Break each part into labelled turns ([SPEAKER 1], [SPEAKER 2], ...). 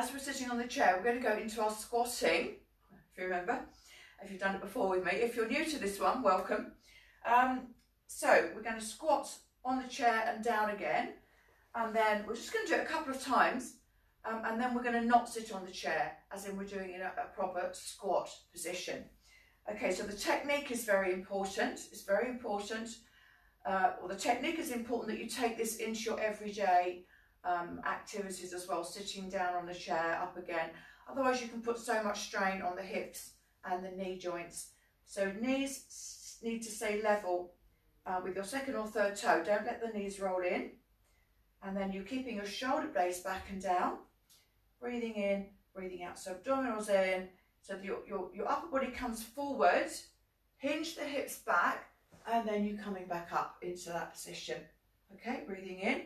[SPEAKER 1] as we're sitting on the chair, we're going to go into our squatting, if you remember, if you've done it before with me. If you're new to this one, welcome. So we're going to squat on the chair and down again, and then we're just going to do it a couple of times, and then we're going to not sit on the chair, as in we're doing it in a proper squat position. Okay, so the technique is very important. It's very important. Well, the technique is important that you take this into your everyday activities as well, sitting down on the chair, up again. Otherwise you can put so much strain on the hips and the knee joints. So knees need to stay level with your second or third toe. Don't let the knees roll in. And then you're keeping your shoulder blades back and down. Breathing in, breathing out. So abdominals in, so that your upper body comes forward, hinge the hips back, and then you're coming back up into that position. Okay, breathing in,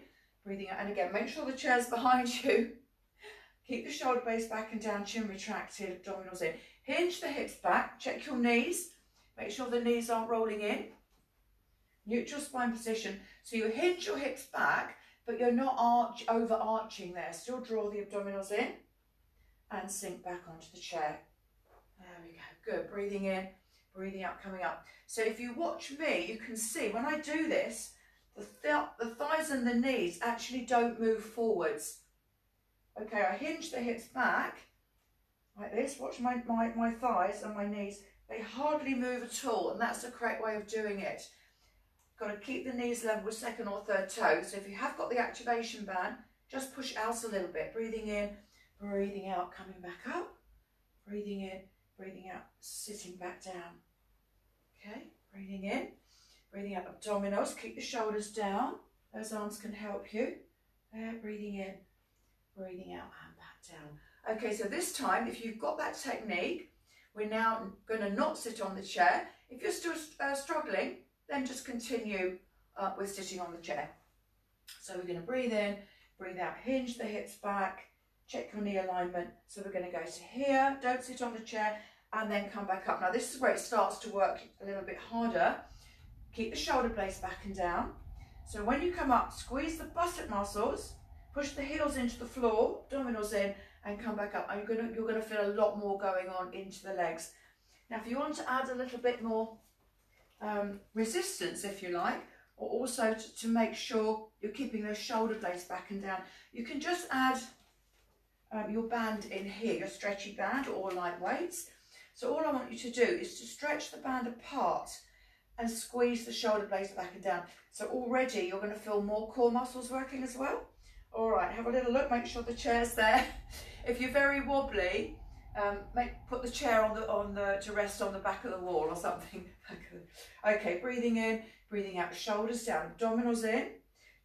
[SPEAKER 1] breathing out. And again, make sure the chair's behind you. Keep the shoulder blades back and down, chin retracted, abdominals in. Hinge the hips back, check your knees. Make sure the knees aren't rolling in. Neutral spine position. So you hinge your hips back, but you're not overarching there. Still draw the abdominals in and sink back onto the chair. There we go. Good. Breathing in, breathing out, coming up. So if you watch me, you can see when I do this, the thighs and the knees actually don't move forwards. Okay, I hinge the hips back like this. Watch my thighs and my knees. They hardly move at all, and that's the correct way of doing it. Got to keep the knees level with second or third toe. So if you have got the activation band, just push out a little bit. Breathing in, breathing out, coming back up. Breathing in, breathing out, sitting back down. Okay, breathing in, breathing out, abdominals. Keep the shoulders down. Those arms can help you. There, breathing in, breathing out, and back down. Okay, so this time, if you've got that technique, we're now going to not sit on the chair. If you're still struggling, then just continue with sitting on the chair. So we're going to breathe in, breathe out, hinge the hips back, check your knee alignment. So we're going to go to here, don't sit on the chair, and then come back up. Now this is where it starts to work a little bit harder. Keep the shoulder blades back and down. So when you come up, squeeze the buttock muscles, push the heels into the floor, abdominals in, and come back up. And you're gonna feel a lot more going on into the legs. Now if you want to add a little bit more resistance, if you like, or also to make sure you're keeping those shoulder blades back and down, you can just add your band in here, your stretchy band or light weights. So all I want you to do is to stretch the band apart and squeeze the shoulder blades back and down. So already you're going to feel more core muscles working as well. All right, have a little look, make sure the chair's there. If you're very wobbly, put the chair to rest on the back of the wall or something. Okay, breathing in, breathing out, shoulders down, abdominals in.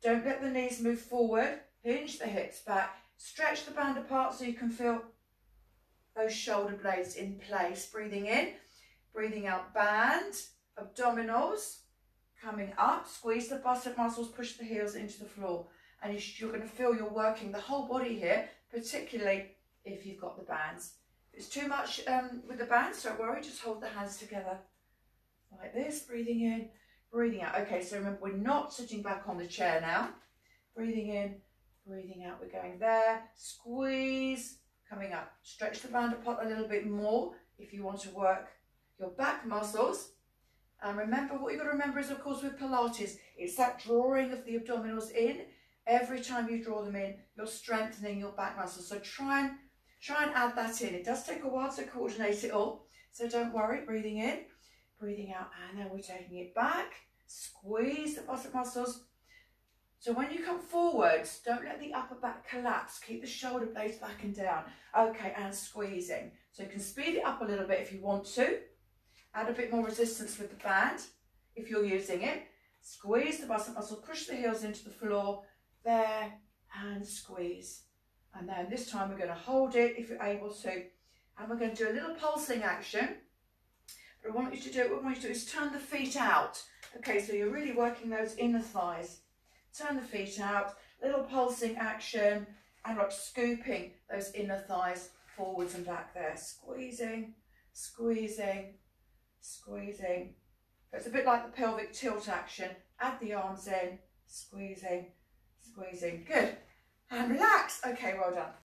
[SPEAKER 1] Don't let the knees move forward, hinge the hips back, stretch the band apart so you can feel those shoulder blades in place. Breathing in, breathing out, band, abdominals, coming up, squeeze the buttock muscles, push the heels into the floor. And you're going to feel you're working the whole body here, particularly if you've got the bands. If it's too much with the bands, don't worry, just hold the hands together like this, breathing in, breathing out. Okay, so remember, we're not sitting back on the chair now. Breathing in, breathing out, we're going there, squeeze, coming up. Stretch the band apart a little bit more if you want to work your back muscles. And remember, what you've got to remember is, of course, with Pilates, it's that drawing of the abdominals in. Every time you draw them in, you're strengthening your back muscles. So try and add that in. It does take a while to coordinate it all, so don't worry. Breathing in, breathing out, and then we're taking it back. Squeeze the buttock muscles. So when you come forwards, don't let the upper back collapse. Keep the shoulder blades back and down. Okay, and squeezing. So you can speed it up a little bit if you want to. Add a bit more resistance with the band if you're using it. Squeeze the buttock muscle, push the heels into the floor. There, and squeeze. And then this time we're going to hold it if you're able to. And we're going to do a little pulsing action. But what I want you to do is turn the feet out. Okay, so you're really working those inner thighs. Turn the feet out, little pulsing action, and like scooping those inner thighs forwards and back there. Squeezing, squeezing, squeezing. So it's a bit like the pelvic tilt action. Add the arms in, squeezing, squeezing. Good. And relax. Okay, well done.